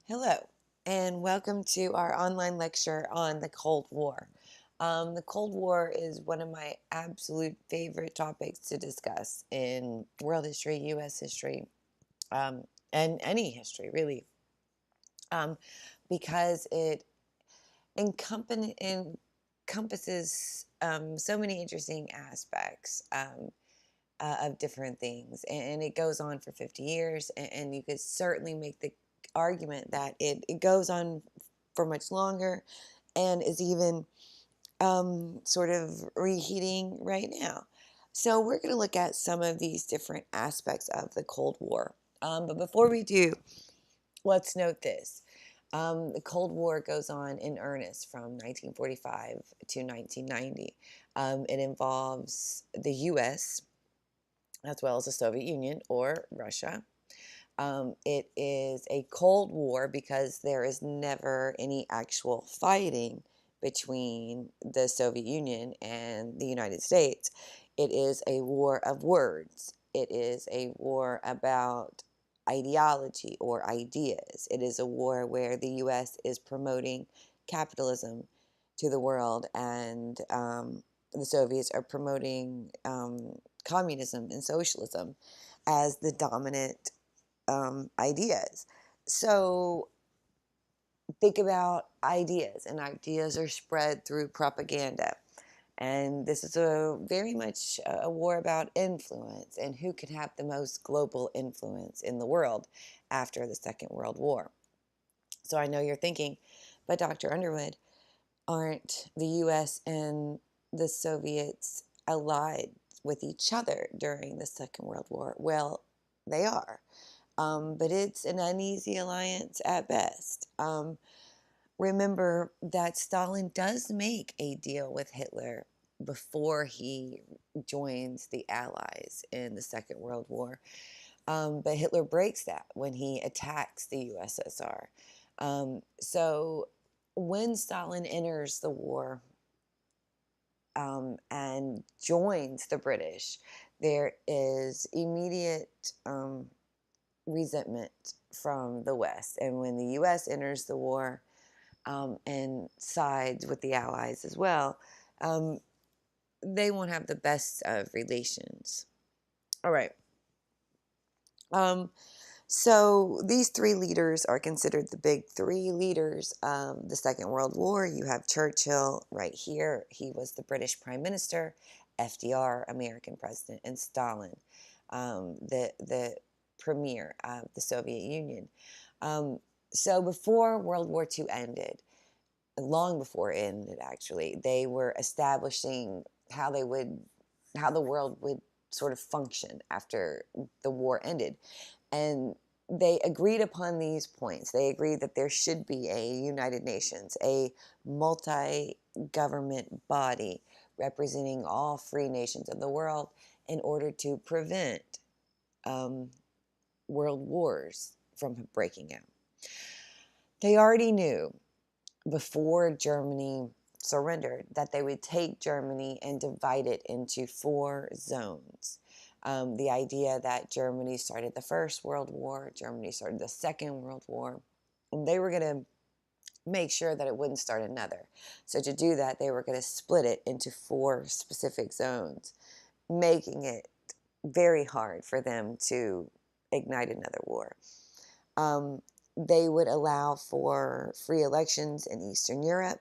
Hello, and welcome to our online lecture on the Cold War. The Cold War is one of my absolute favorite topics to discuss in world history, U.S. history, um, and any history, really, um, because it encompasses so many interesting aspects of different things, and it goes on for 50 years, and you could certainly make the argument that it goes on for much longer and is even sort of reheating right now. So we're going to look at some of these different aspects of the Cold War. But before we do, let's note this. The Cold War goes on in earnest from 1945 to 1990. It involves the U.S. as well as the Soviet Union or Russia. It is a Cold War because there is never any actual fighting between the Soviet Union and the United States. It is a war of words. It is a war about ideology or ideas. It is a war where the U.S. is promoting capitalism to the world, and the Soviets are promoting communism and socialism as the dominant ideas. So think about ideas, and ideas are spread through propaganda. And this is a very much a war about influence and who can have the most global influence in the world after the Second World War. So I know you're thinking, but Dr. Underwood, aren't the US and the Soviets allied with each other during the Second World War? Well, they are. But it's an uneasy alliance at best. Remember that Stalin does make a deal with Hitler before he joins the Allies in the Second World War. But Hitler breaks that when he attacks the USSR. So when Stalin enters the war and joins the British, there is immediate resentment from the West. And when the U.S. enters the war and sides with the Allies as well, um, they won't have the best of relations. All right. Um, so these three leaders are considered the big three leaders of the Second World War. You have Churchill right here. He was the British Prime Minister, FDR, American President, and Stalin, the premier of the Soviet Union. Um, so before World War II ended, long before it ended actually, they were establishing how the world would sort of function after the war ended. And they agreed upon these points. They agreed that there should be a United Nations, a multi-government body representing all free nations of the world in order to prevent um, world wars from breaking out. They already knew before Germany surrendered that they would take Germany and divide it into four zones. The idea that Germany started the First World War, Germany started the Second World War, and they were going to make sure that it wouldn't start another. So to do that, they were going to split it into four specific zones, making it very hard for them to ignite another war. Um, they would allow for free elections in Eastern Europe,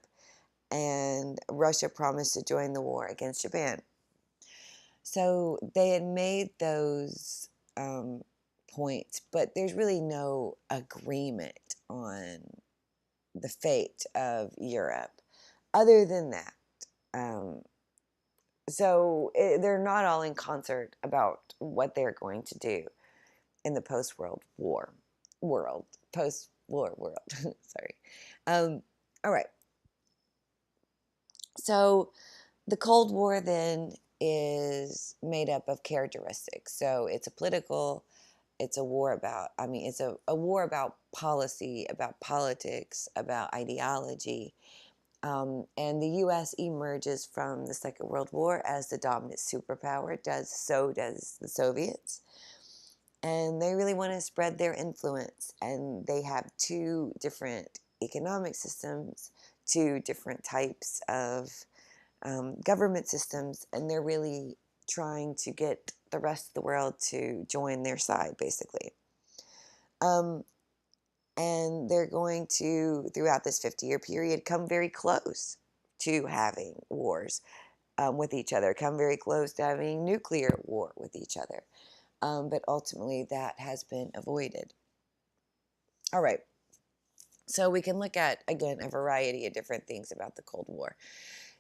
and Russia promised to join the war against Japan. So they had made those points, but there's really no agreement on the fate of Europe other than that. Um, they're not all in concert about what they're going to do in the post-World War world, post-war world. Sorry. All right. So the Cold War then is made up of characteristics. So it's a war about, it's a war about policy, about politics, about ideology. And the U.S. emerges from the Second World War as the dominant superpower. So does the Soviets. and they really want to spread their influence. And they have two different economic systems, two different types of government systems, and they're really trying to get the rest of the world to join their side, basically. Um, and they're going to, throughout this 50-year period, come very close to having wars with each other, come very close to having nuclear war with each other. But ultimately, that has been avoided. All right. So we can look at, again, a variety of different things about the Cold War.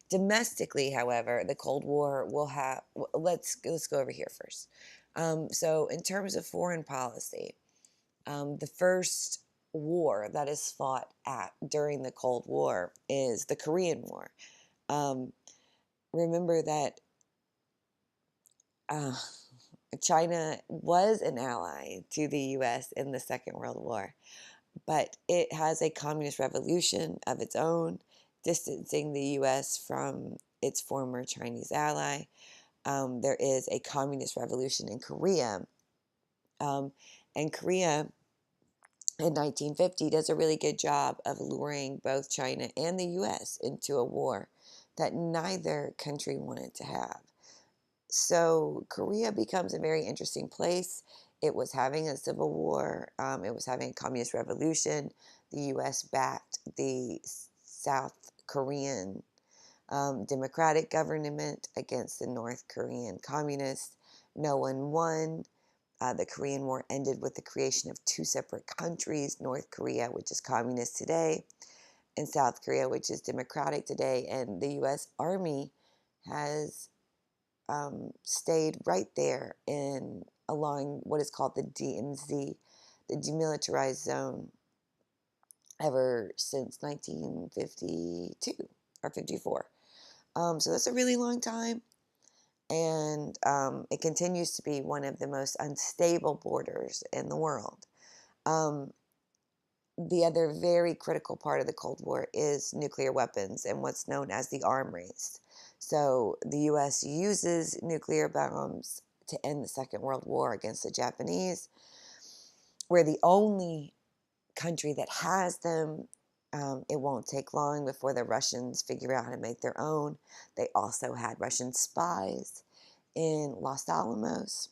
Domestically, however, the Cold War will have, let's go over here first. So in terms of foreign policy, the first war that is fought at during the Cold War is the Korean War. Remember that uh, China was an ally to the US in the Second World War, but it has a communist revolution of its own, distancing the US from its former Chinese ally. There is a communist revolution in Korea, and Korea in 1950 does a really good job of luring both China and the US into a war that neither country wanted to have. So Korea becomes a very interesting place. It was having a civil war, it was having a communist revolution. The US backed the South Korean democratic government against the North Korean communists. No one won. The Korean War ended with the creation of two separate countries, North Korea, which is communist today, and South Korea, which is democratic today. And the US Army has stayed right there along what is called the DMZ, the Demilitarized Zone, ever since 1952 or 54. So that's a really long time. And it continues to be one of the most unstable borders in the world. Um, the other very critical part of the Cold War is nuclear weapons and what's known as the arm race. So the US uses nuclear bombs to end the Second World War against the Japanese. We're the only country that has them. It won't take long before the Russians figure out how to make their own. They also had Russian spies in Los Alamos.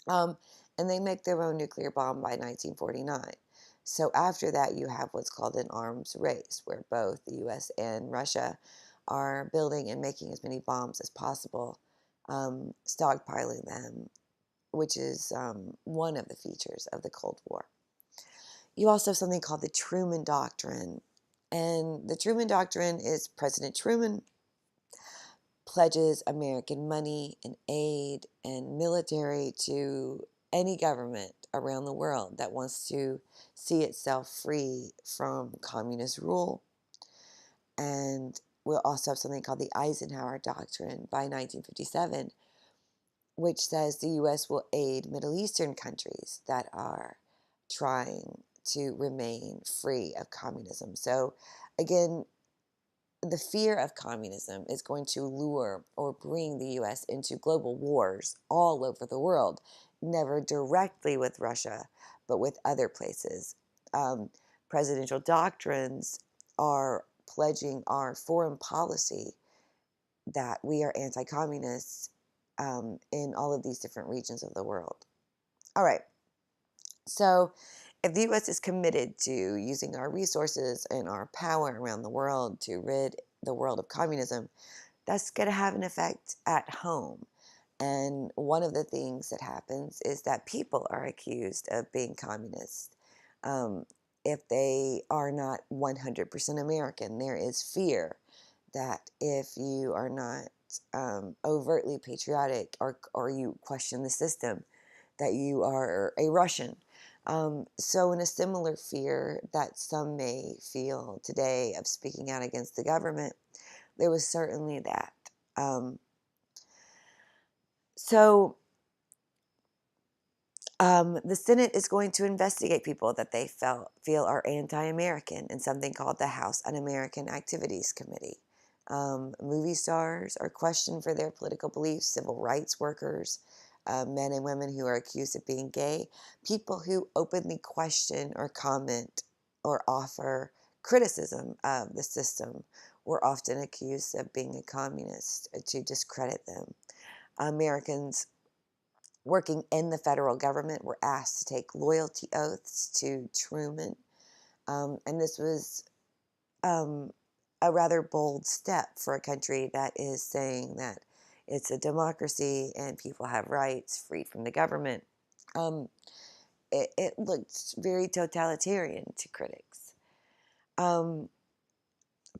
And they make their own nuclear bomb by 1949. So after that, you have what's called an arms race, where both the US and Russia are building and making as many bombs as possible, stockpiling them, which is one of the features of the Cold War. You also have something called the Truman Doctrine. And the Truman Doctrine is President Truman pledges American money and aid and military to any government around the world that wants to see itself free from communist rule. And we'll also have something called the Eisenhower Doctrine by 1957, which says the U.S. will aid Middle Eastern countries that are trying to remain free of communism. So again, the fear of communism is going to lure or bring the US into global wars all over the world, never directly with Russia, but with other places. Presidential doctrines are pledging our foreign policy that we are anti communists in all of these different regions of the world. All right. So, if the US is committed to using our resources and our power around the world to rid the world of communism, that's going to have an effect at home. And one of the things that happens is that people are accused of being communist. If they are not 100% American, there is fear that if you are not overtly patriotic or you question the system, that you are a Russian. So, in a similar fear that some may feel today of speaking out against the government, there was certainly that. Um, so, the Senate is going to investigate people that they feel are anti-American in something called the House Un-American Activities Committee. Movie stars are questioned for their political beliefs, civil rights workers, men and women who are accused of being gay, people who openly question or comment or offer criticism of the system were often accused of being a communist to discredit them. Americans working in the federal government were asked to take loyalty oaths to Truman. And this was um, a rather bold step for a country that is saying that it's a democracy and people have rights free from the government. Um, it looked very totalitarian to critics. Um,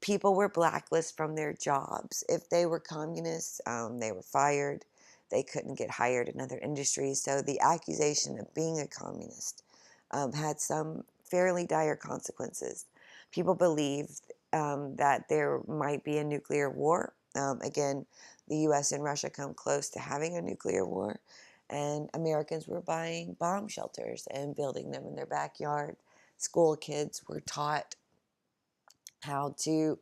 People were blacklisted from their jobs. If they were communists, they were fired. They couldn't get hired in other industries. So the accusation of being a communist had some fairly dire consequences. People believed that there might be a nuclear war. Again, the US and Russia come close to having a nuclear war, and Americans were buying bomb shelters and building them in their backyard. School kids were taught how to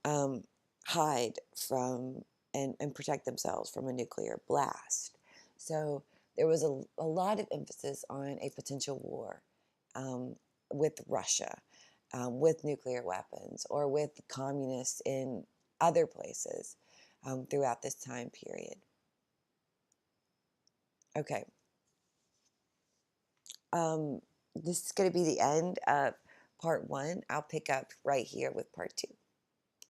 um, hide from and protect themselves from a nuclear blast. So there was a lot of emphasis on a potential war um, with Russia, with nuclear weapons, or with communists in other places throughout this time period. Okay, this is going to be the end of part one. I'll pick up right here with part two.